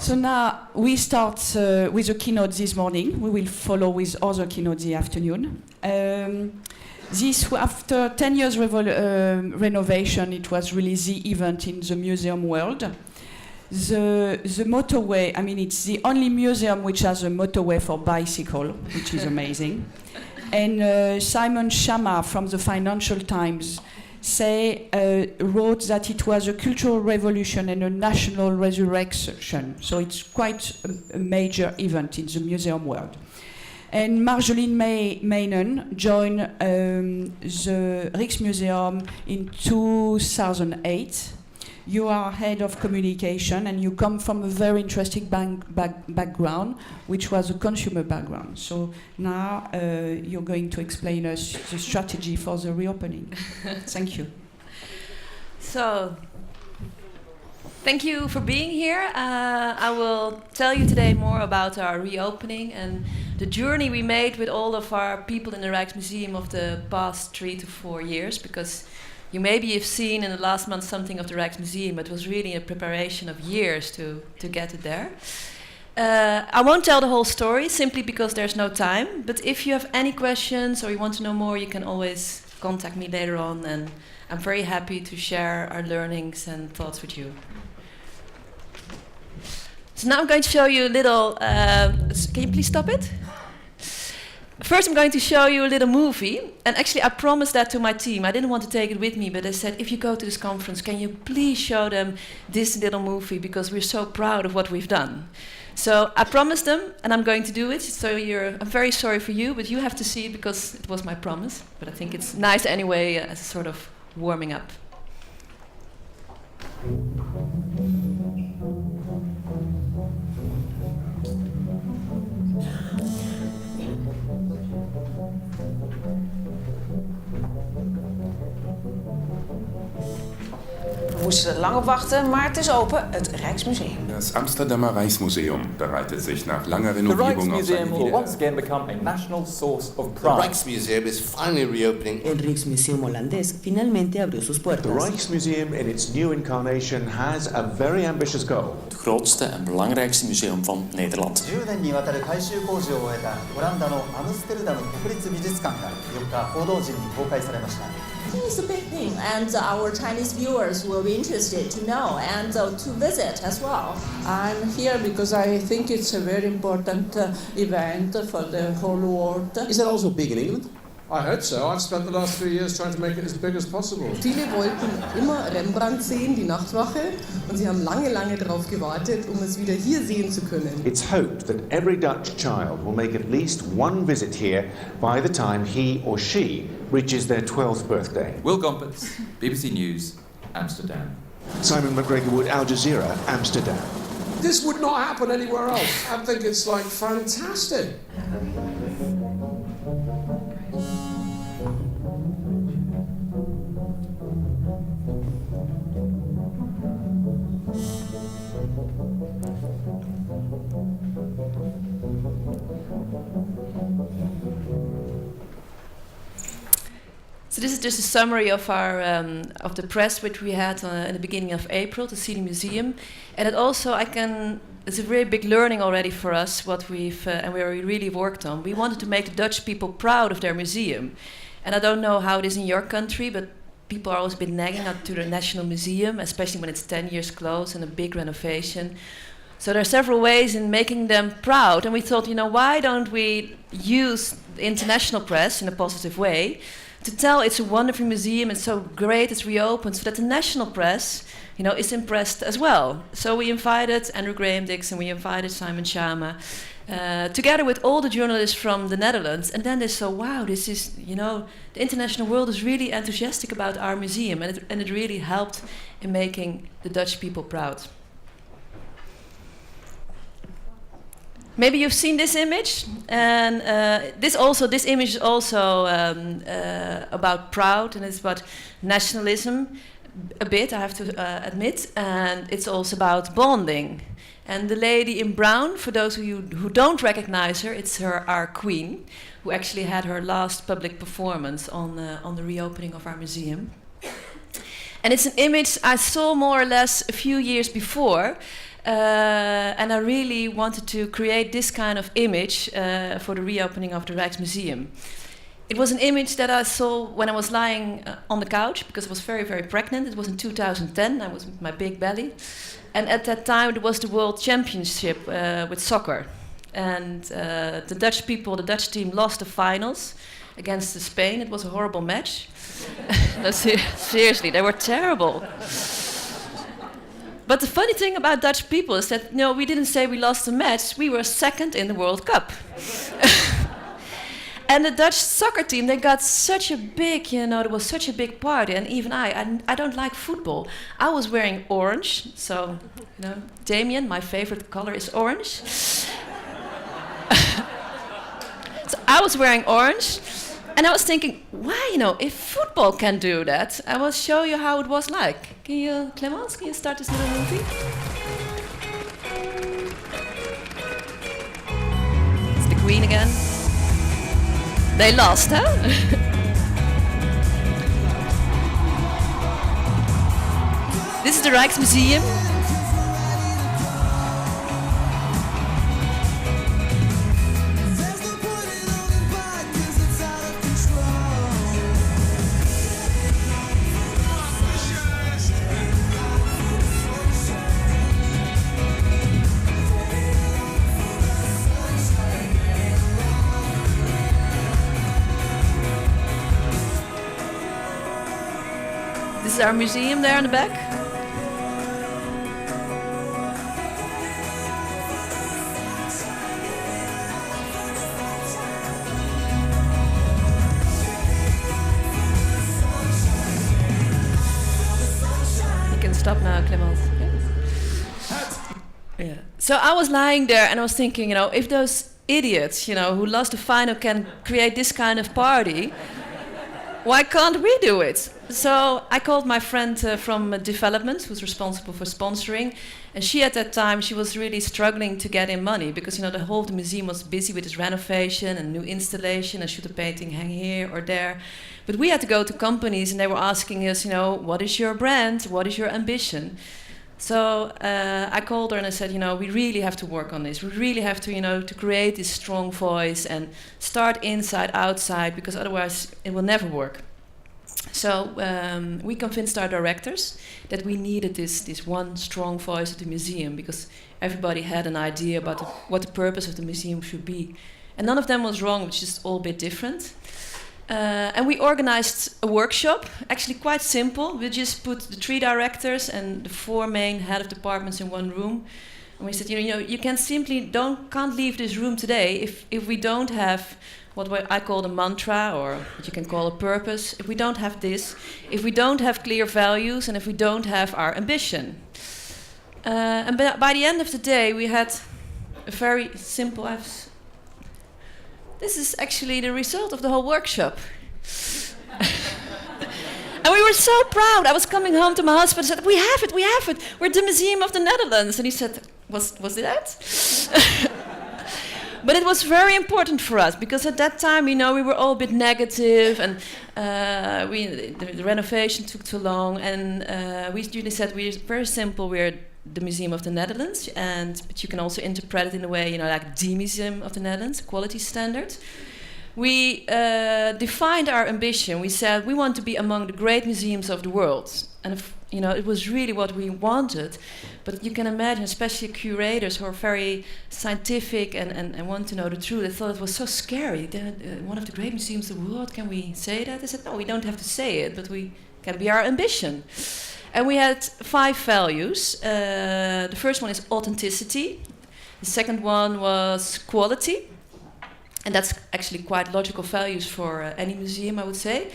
So now we start with a keynote this morning. We will follow with other keynotes the afternoon. This, after 10 years renovation, it was really the event in the museum world. The motorway, I mean, it's the only museum which has a motorway for bicycle, which is amazing. And Simon Schama from the Financial Times wrote that it was a cultural revolution and a national resurrection. So it's quite a major event in the museum world. And Marjolien Meynen joined the Rijksmuseum in 2008. You are head of communication and you come from a very interesting background, which was a consumer background. So now you're going to explain us the strategy for the reopening. Thank you. So, thank you for being here. I will tell you today more about our reopening and the journey we made with all of our people in the Rijksmuseum of the past 3 to 4 years, because you maybe have seen in the last month something of the Rijksmuseum, but it was really a preparation of years to get it there. I won't tell the whole story, simply because there's no time, but if you have any questions or you want to know more, you can always contact me later on, and I'm very happy to share our learnings and thoughts with you. So now I'm going to show you a little, can you please stop it? First I'm going to show you a little movie, and actually I promised that to my team. I didn't want to take it with me, but I said, if you go to this conference, can you please show them this little movie, because we're so proud of what we've done. So I promised them, and I'm going to do it. So I'm very sorry for you, but you have to see it because it was my promise. But I think it's nice anyway, as a sort of warming up. We moesten lang op wachten, maar het is open, het Rijksmuseum. Das Amsterdamer Reichsmuseum bereitet sich nach langer Renovierung auf seine will once again become a national source of The pride. Rijksmuseum is finally reopening. El Rijksmuseum holandés finalmente abrió sus puertas. The Rijksmuseum in its new incarnation has a very ambitious goal. Het grootste en belangrijkste museum van Nederland. 10年にわたる改修工事を終えたオランダのアムステルダム国立美術館が4日報道陣に公開されました。 It's a big thing, and our Chinese viewers will be interested to know and to visit as well. I'm here because I think it's a very important event for the whole world. Is that also big in England? I hope so. I've spent the last 3 years trying to make it as big as possible. Viele wollten immer Rembrandt sehen, die Nachtwache, und sie haben lange darauf gewartet, es wieder hier sehen zu können. It's hoped that every Dutch child will make at least one visit here by the time he or she reaches their 12th birthday. Will Gompertz, BBC News, Amsterdam. Simon McGregor Wood, Al Jazeera, Amsterdam. This would not happen anywhere else. I think it's like fantastic. So this is just a summary of our of the press which we had in the beginning of April to see the museum, and it also it's a very big learning already for us what we've and we really worked on. We wanted to make the Dutch people proud of their museum, and I don't know how it is in your country, but people are always a bit nagging up to the National Museum, especially when it's 10 years closed and a big renovation. So there are several ways in making them proud, and we thought, why don't we use the international press in a positive way to tell it's a wonderful museum, it's so great, it's reopened, so that the national press, is impressed as well. So we invited Andrew Graham Dixon, we invited Simon Schama, together with all the journalists from the Netherlands, and then they saw, wow, this is, the international world is really enthusiastic about our museum, and it really helped in making the Dutch people proud. Maybe you've seen this image, and this image is also about proud, and it's about nationalism, a bit, I have to admit, and it's also about bonding. And the lady in brown, for those of you who don't recognize her, it's our queen, who actually had her last public performance on the reopening of our museum. And it's an image I saw more or less a few years before, And I really wanted to create this kind of image for the reopening of the Rijksmuseum. It was an image that I saw when I was lying on the couch, because I was very, very pregnant. It was in 2010, I was with my big belly. And at that time, it was the World Championship with soccer. And the Dutch people, the Dutch team, lost the finals against Spain. It was a horrible match. No, seriously, they were terrible. But the funny thing about Dutch people is that, no, we didn't say we lost the match. We were second in the World Cup. And the Dutch soccer team, they got such a big, there was such a big party. And even I don't like football. I was wearing orange. So, Damien, my favorite color is orange. So I was wearing orange. And I was thinking, why, if football can do that, I will show you how it was like. Clemence, can you start this little movie? It's the Queen again. They lost, huh? This is the Rijksmuseum. This is our museum there in the back. You can stop now, Clemence. Yeah. So I was lying there and I was thinking, if those idiots, who lost the final can create this kind of party, why can't we do it? So I called my friend from development, who's responsible for sponsoring, and she at that time, she was really struggling to get in money because the whole of the museum was busy with this renovation and new installation and should a painting hang here or there. But we had to go to companies and they were asking us, what is your brand? What is your ambition? So I called her and I said, we really have to work on this. We really have to, to create this strong voice and start inside, outside, because otherwise it will never work. So we convinced our directors that we needed this one strong voice at the museum because everybody had an idea about what the purpose of the museum should be. And none of them was wrong, which is all a bit different. And we organized a workshop, actually quite simple. We just put the 3 directors and the 4 main head of departments in one room. And we said, you can simply can't leave this room today if we don't have what I call a mantra, or what you can call a purpose. If we don't have this, if we don't have clear values, and if we don't have our ambition. And by the end of the day, we had a very simple. This is actually the result of the whole workshop. And we were so proud. I was coming home to my husband and said, we have it. We're at the Museum of the Netherlands. And he said, was it that? But it was very important for us because at that time, we were all a bit negative and the renovation took too long. And we usually said, we're very simple. We're the Museum of the Netherlands, but you can also interpret it in a way, like the Museum of the Netherlands, quality standard. We defined our ambition. We said we want to be among the great museums of the world. And it was really what we wanted. But you can imagine, especially curators who are very scientific and want to know the truth, they thought it was so scary. One of the great museums of the world, can we say that? They said, no, we don't have to say it, but we can be our ambition. And we had 5 values. The first one is authenticity. The second one was quality. And that's actually quite logical values for any museum, I would say.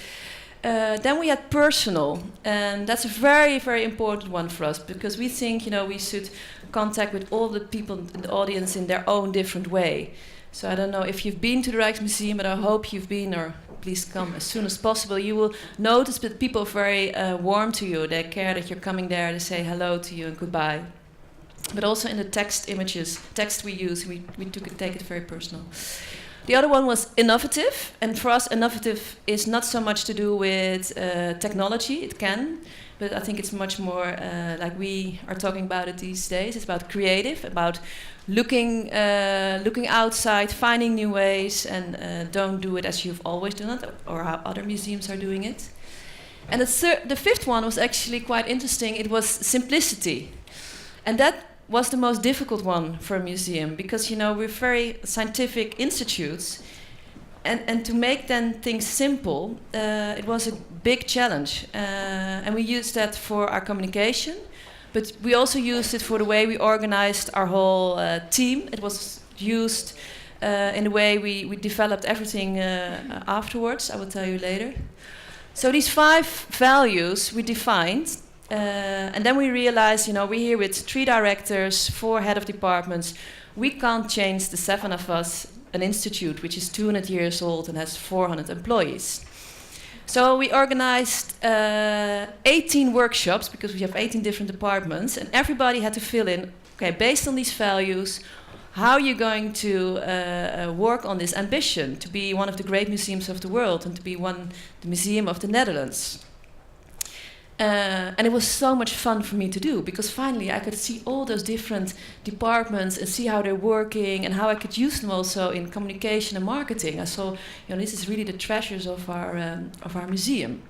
Then we had personal, and that's a very, very important one for us because we think, we should contact with all the people in the audience in their own different way. So I don't know if you've been to the Rijksmuseum, but I hope you've been, or please come as soon as possible. You will notice that people are very warm to you. They care that you're coming there. They say hello to you and goodbye. But also in the text we use, we take it very personal. The other one was innovative, and for us, innovative is not so much to do with technology. It can, but I think it's much more like we are talking about it these days. It's about creative, about looking outside, finding new ways, and don't do it as you've always done it, or how other museums are doing it. And the fifth one was actually quite interesting. It was simplicity, and that was the most difficult one for a museum, because we're very scientific institutes, and to make then things simple, it was a big challenge, and we used that for our communication, but we also used it for the way we organized our whole team. It was used in the way we developed everything afterwards. I will tell you later. So these 5 values we defined. And then we realized, we're here with 3 directors, 4 head of departments. We can't change the 7 of us an institute which is 200 years old and has 400 employees. So we organized 18 workshops, because we have 18 different departments, and everybody had to fill in, okay, based on these values, how are you going to work on this ambition to be one of the great museums of the world and to be the museum of the Netherlands. And it was so much fun for me to do, because finally I could see all those different departments and see how they're working and how I could use them also in communication and marketing. I saw, this is really the treasures of our museum.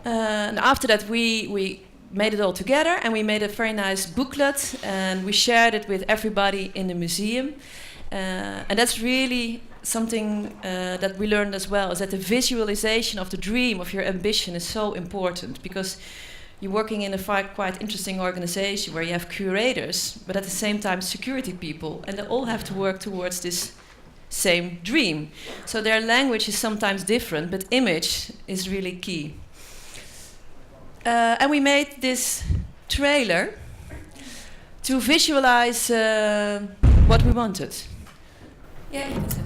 And after that, we made it all together, and we made a very nice booklet, and we shared it with everybody in the museum. And that's really something that we learned as well, is that the visualization of the dream, of your ambition, is so important, because you're working in a quite interesting organization where you have curators, but at the same time security people, and they all have to work towards this same dream. So their language is sometimes different, but image is really key. And we made this trailer to visualize what we wanted. Yeah, you can say.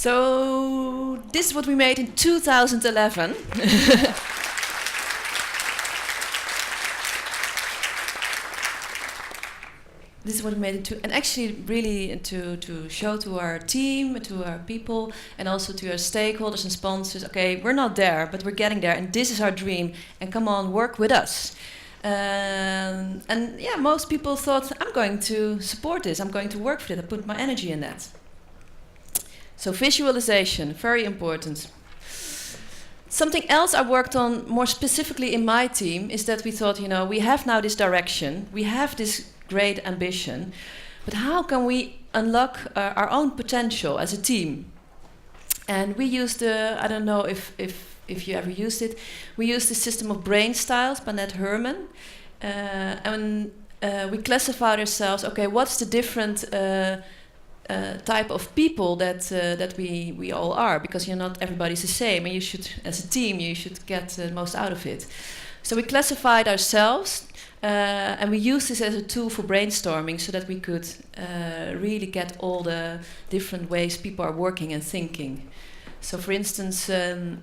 So this is what we made in 2011. This is what we made and actually really to show to our team, to our people, and also to our stakeholders and sponsors, okay, we're not there, but we're getting there, and this is our dream, and come on, work with us. And yeah, most people thought, I'm going to support this, I'm going to work for it, I put my energy in that. So visualization, very important. Something else I worked on more specifically in my team is that we thought, we have now this direction, we have this great ambition, but how can we unlock our own potential as a team? And we used I don't know if you ever used it, we used the system of brain styles by Ned Herman, and we classified ourselves, okay, what's the different type of people that we all are, because not everybody's the same, and you should, as a team, you should get the most out of it. So we classified ourselves, and we used this as a tool for brainstorming, so that we could really get all the different ways people are working and thinking. So, for instance, I'm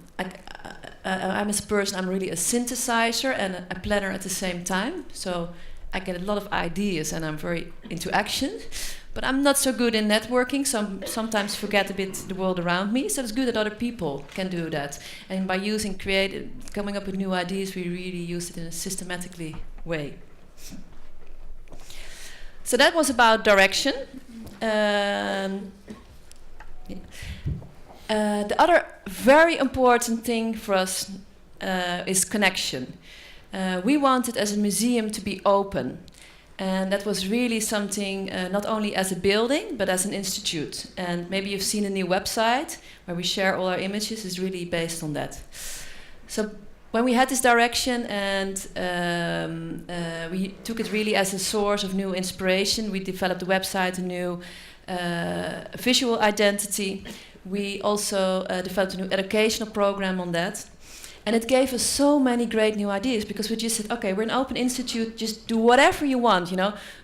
as a person, I'm really a synthesizer and a planner at the same time. So I get a lot of ideas and I'm very into action. But I'm not so good in networking, so I sometimes forget a bit the world around me. So it's good that other people can do that. And by coming up with new ideas, we really use it in a systematically way. So that was about direction. The other very important thing for us is connection. We wanted as a museum to be open. And that was really something, not only as a building, but as an institute. And maybe you've seen a new website where we share all our images, is really based on that. So when we had this direction and we took it really as a source of new inspiration, we developed the website, a new visual identity. We also developed a new educational program on that. And it gave us so many great new ideas because we just said, okay, we're an open institute, just do whatever you want,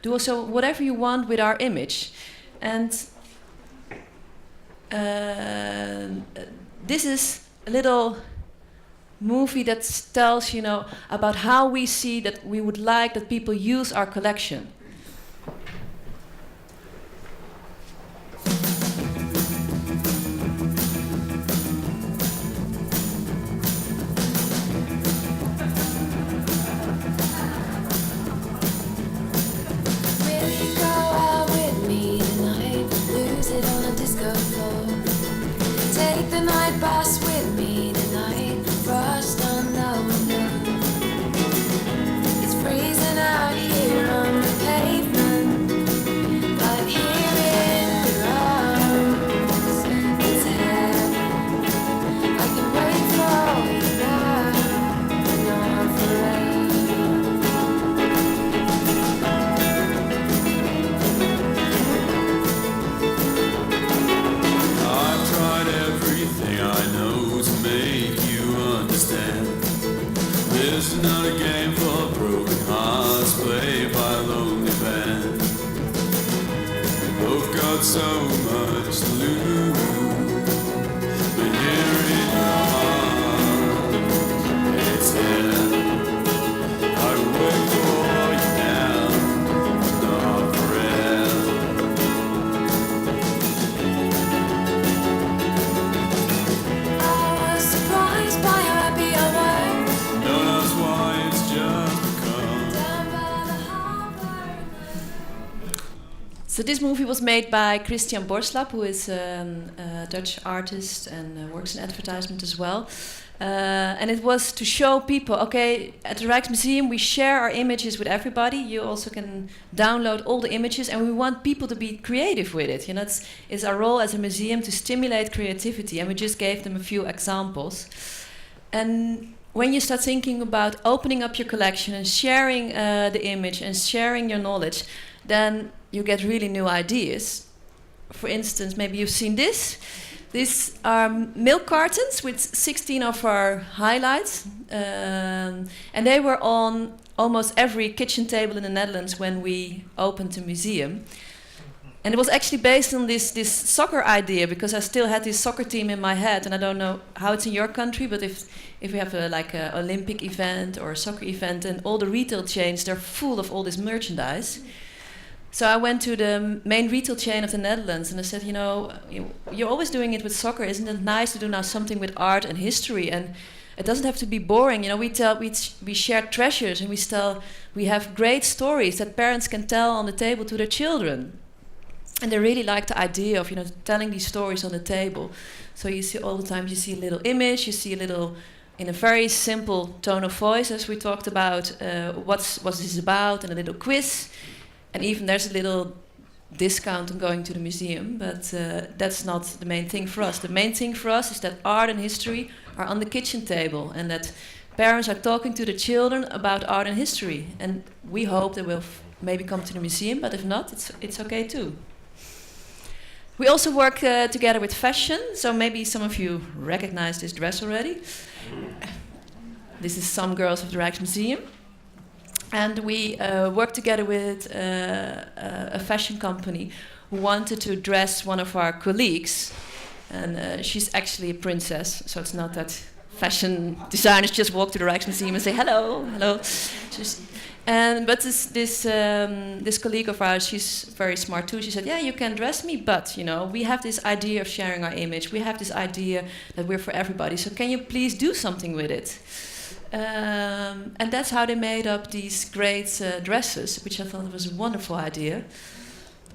do also whatever you want with our image. And this is a little movie that tells, about how we see that we would like that people use our collection. Take the night bus with me tonight. Frost on the window. It's freezing out here on the pavement, but here in your arms, it's heaven. I can wait for you now, not forever. I've tried everything I know to make you understand. This is not a game for broken hearts played by a lonely band. We both got so much to lose, but here in your arms, it's here. I wait for you now, not forever. Surprised by how happy I was. No, that's why it's just become. Down by the harbor. So this movie was made by Christian Borslap, who is a Dutch artist and works in advertisement as well. And it was to show people, okay, at the Rijksmuseum we share our images with everybody. You also can download all the images, and we want people to be creative with it. It's our role as a museum to stimulate creativity, and we just gave them a few examples. And when you start thinking about opening up your collection and sharing the image and sharing your knowledge, then you get really new ideas. For instance, maybe you've seen this. These are milk cartons with 16 of our highlights. And they were on almost every kitchen table in the Netherlands when we opened the museum. And it was actually based on this soccer idea, because I still had this soccer team in my head, and I don't know how it's in your country, but if we have an Olympic event or a soccer event, and all the retail chains, they're full of all this merchandise. So I went to the main retail chain of the Netherlands and I said, you're always doing it with soccer. Isn't it nice to do now something with art and history? And it doesn't have to be boring. We share treasures, and we have great stories that parents can tell on the table to their children. And they really like the idea of telling these stories on the table. So you see all the time, you see a little image, you see a little, in a very simple tone of voice, as we talked about, what's this about, and a little quiz. And even there's a little discount on going to the museum, but that's not the main thing for us. The main thing for us is that art and history are on the kitchen table, and that parents are talking to the children about art and history. And we hope they will maybe come to the museum, but if not, it's okay too. We also work together with fashion, so maybe some of you recognize this dress already. This is Some Girls of the Rijksmuseum. And we worked together with a fashion company who wanted to dress one of our colleagues. And she's actually a princess, so it's not that fashion designers just walk to the Rijksmuseum and say, hello, hello. But this colleague of ours, she's very smart too. She said, "Yeah, you can dress me, but we have this idea of sharing our image. We have this idea that we're for everybody. So can you please do something with it?" And that's how they made up these great dresses, which I thought was a wonderful idea.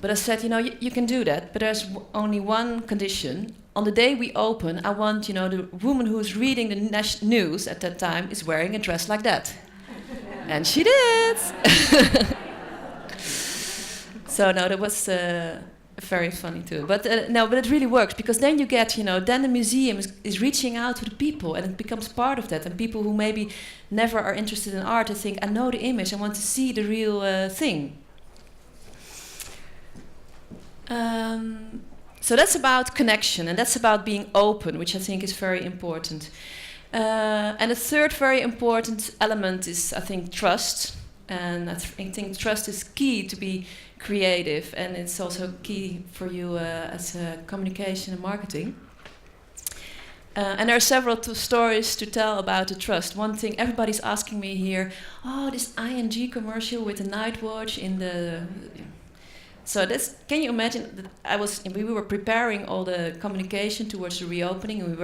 But I said, you can do that, but there's only one condition. On the day we open, I want, the woman who's reading the news at that time is wearing a dress like that. And she did. So no, that was very funny too. But but it really works, because then you get, then the museum is reaching out to the people, and it becomes part of that. And people who maybe never are interested in art, they think, I know the image, I want to see the real thing. So that's about connection, and that's about being open, which I think is very important. And the third very important element is, I think, trust. And I think trust is key to be creative, and it's also key for you as communication and marketing. And there are several stories to tell about the trust. One thing, everybody's asking me here, this ING commercial with the night watch in the... So that's, can you imagine that we were preparing all the communication towards the reopening, and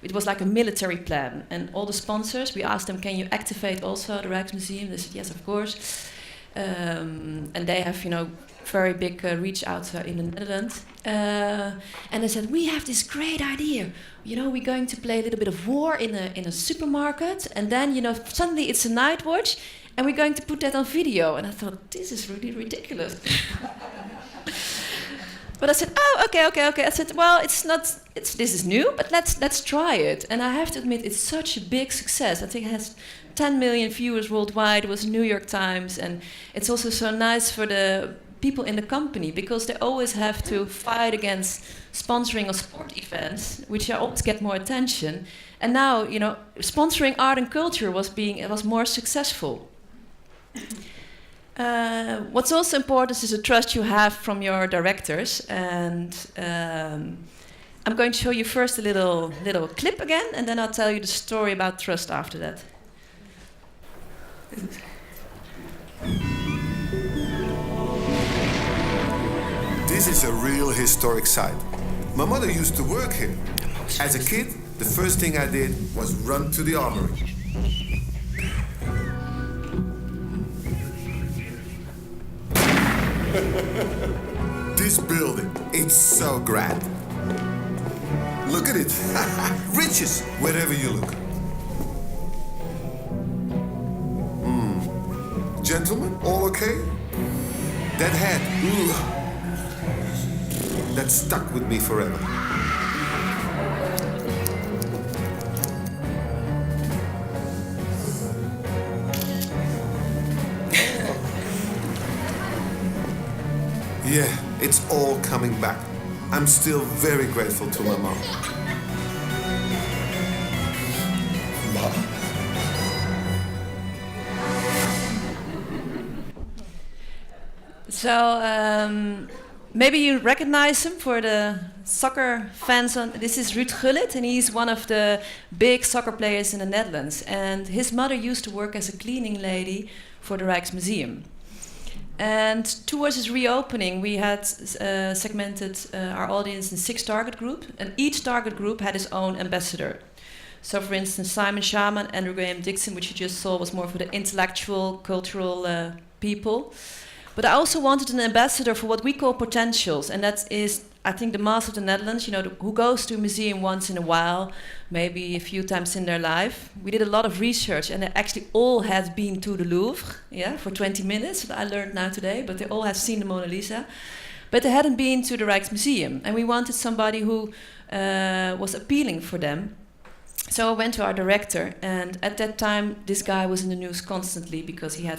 it was like a military plan. And all the sponsors, we asked them, can you activate also the Rijksmuseum? They said, yes, of course. And they have, very big reach out in the Netherlands. And they said, we have this great idea. We're going to play a little bit of war in a supermarket, and then, suddenly it's a night watch, and we're going to put that on video. And I thought, this is really ridiculous. But I said, okay. I said, well, this is new, but let's try it. And I have to admit, it's such a big success. I think it has 10 million viewers worldwide. It was New York Times. And it's also so nice for the people in the company, because they always have to fight against sponsoring of sport events, which always get more attention. And now, sponsoring art and culture was more successful. What's also important is the trust you have from your directors, and I'm going to show you first a little clip again, and then I'll tell you the story about trust after that. This is a real historic site. My mother used to work here. As a kid, the first thing I did was run to the armory. This building, it's so grand. Look at it. Riches wherever you look. Gentlemen, all okay? That hat, that stuck with me forever. Yeah, it's all coming back. I'm still very grateful to my mom. So maybe you recognize him for the soccer fans. This is Ruud Gullit, and he's one of the big soccer players in the Netherlands. And his mother used to work as a cleaning lady for the Rijksmuseum. And towards his reopening, we had segmented our audience in 6 target groups, and each target group had his own ambassador. So, for instance, Simon Shaman, Andrew Graham Dixon, which you just saw, was more for the intellectual, cultural people. But I also wanted an ambassador for what we call potentials, and that is, I think, the mass of the Netherlands, who goes to a museum once in a while, maybe a few times in their life. We did a lot of research, and they actually all had been to the Louvre, for 20 minutes, that I learned now today, but they all have seen the Mona Lisa. But they hadn't been to the Rijksmuseum, and we wanted somebody who was appealing for them. So I went to our director, and at that time, this guy was in the news constantly because he had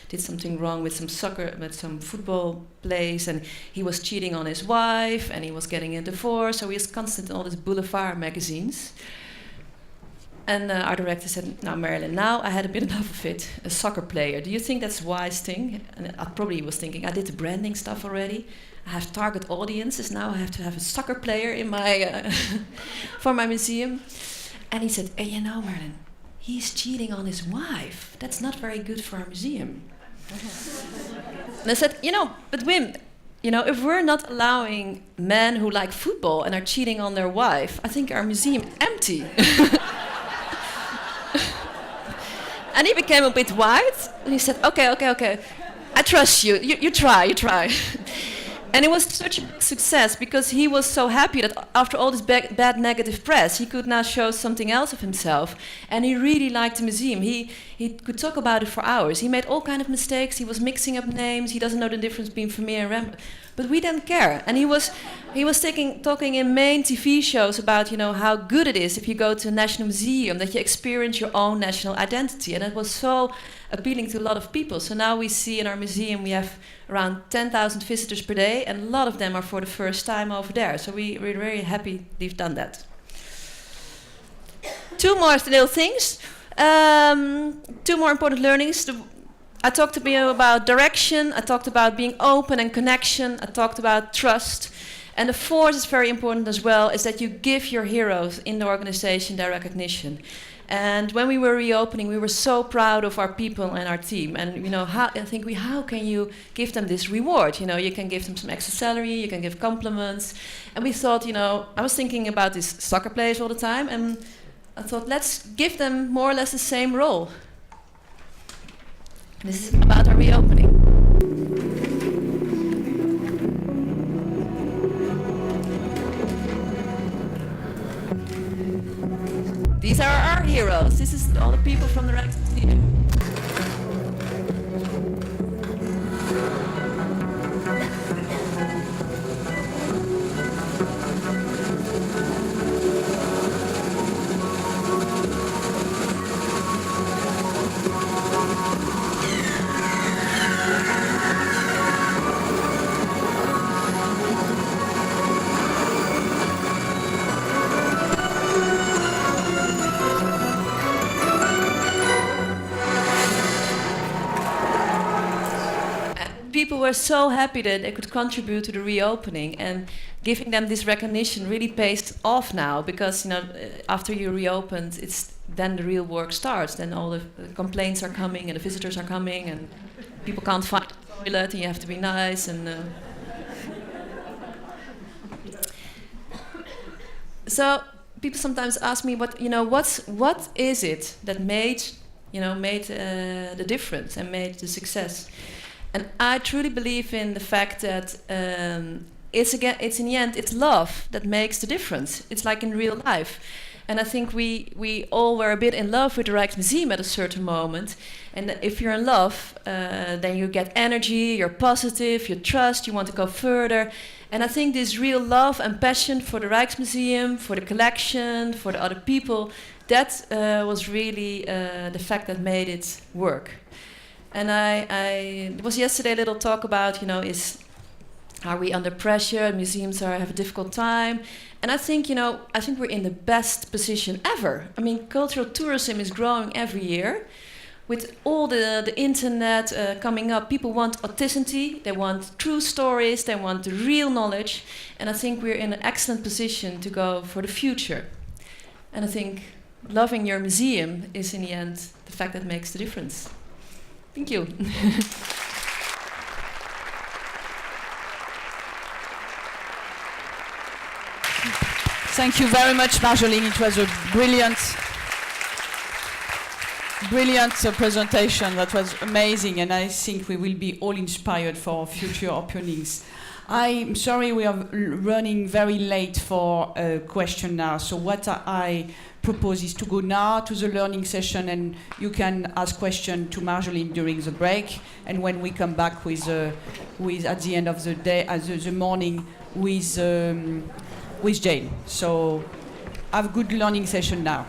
did something wrong with some football plays, and he was cheating on his wife, and he was getting a divorce, so he was constant in all these boulevard magazines. And our director said, now Marilyn, now I had a bit enough of it, a soccer player. Do you think that's a wise thing? And I probably was thinking, I did the branding stuff already. I have target audiences, now I have to have a soccer player in my for my museum. And he said, hey, Marilyn, he's cheating on his wife. That's not very good for our museum. And I said, but Wim, if we're not allowing men who like football and are cheating on their wife, I think our museum empty. And he became a bit white, and he said, okay, I trust you, you try. And it was such a success because he was so happy that after all this bad negative press, he could now show something else of himself. And he really liked the museum. He could talk about it for hours. He made all kind of mistakes. He was mixing up names. He doesn't know the difference between Vermeer and Rembrandt. But we didn't care. And he was talking in main TV shows about, how good it is if you go to a national museum, that you experience your own national identity. And it was so appealing to a lot of people. So now we see in our museum we have around 10,000 visitors per day, and a lot of them are for the first time over there. So we're very happy we've done that. Two more little things. Two more important learnings. I talked to you about direction, I talked about being open and connection, I talked about trust. And the fourth is very important as well, is that you give your heroes in the organization their recognition. And when we were reopening, we were so proud of our people and our team. And how can you give them this reward? You can give them some extra salary, you can give compliments. And we thought, I was thinking about these soccer players all the time, and I thought, let's give them more or less the same role. This is about our reopening. These are our heroes. This is all the people from the Rijksmuseum. People were so happy that they could contribute to the reopening, and giving them this recognition really pays off now, because after you reopened, then the real work starts. Then all the complaints are coming and the visitors are coming and people can't find the toilet and you have to be nice. And so people sometimes ask me, what is it that made the difference and made the success? And I truly believe in the fact that it's in the end, it's love that makes the difference. It's like in real life. And I think we all were a bit in love with the Rijksmuseum at a certain moment. And if you're in love, then you get energy, you're positive, you trust, you want to go further. And I think this real love and passion for the Rijksmuseum, for the collection, for the other people, that was really the fact that made it work. And there was yesterday a little talk about, are we under pressure? Museums have a difficult time. And I think we're in the best position ever. I mean, cultural tourism is growing every year. With all the internet coming up, people want authenticity, they want true stories, they want the real knowledge. And I think we're in an excellent position to go for the future. And I think loving your museum is in the end the fact that makes the difference. Thank you. Thank you very much, Marjolaine. It was a brilliant presentation. That was amazing, and I think we will be all inspired for future openings. I'm sorry we are running very late for a question now, so what I propose is to go now to the learning session, and you can ask questions to Marjolaine during the break, and when we come back with at the end of the day, the morning, with Jane. So have a good learning session now.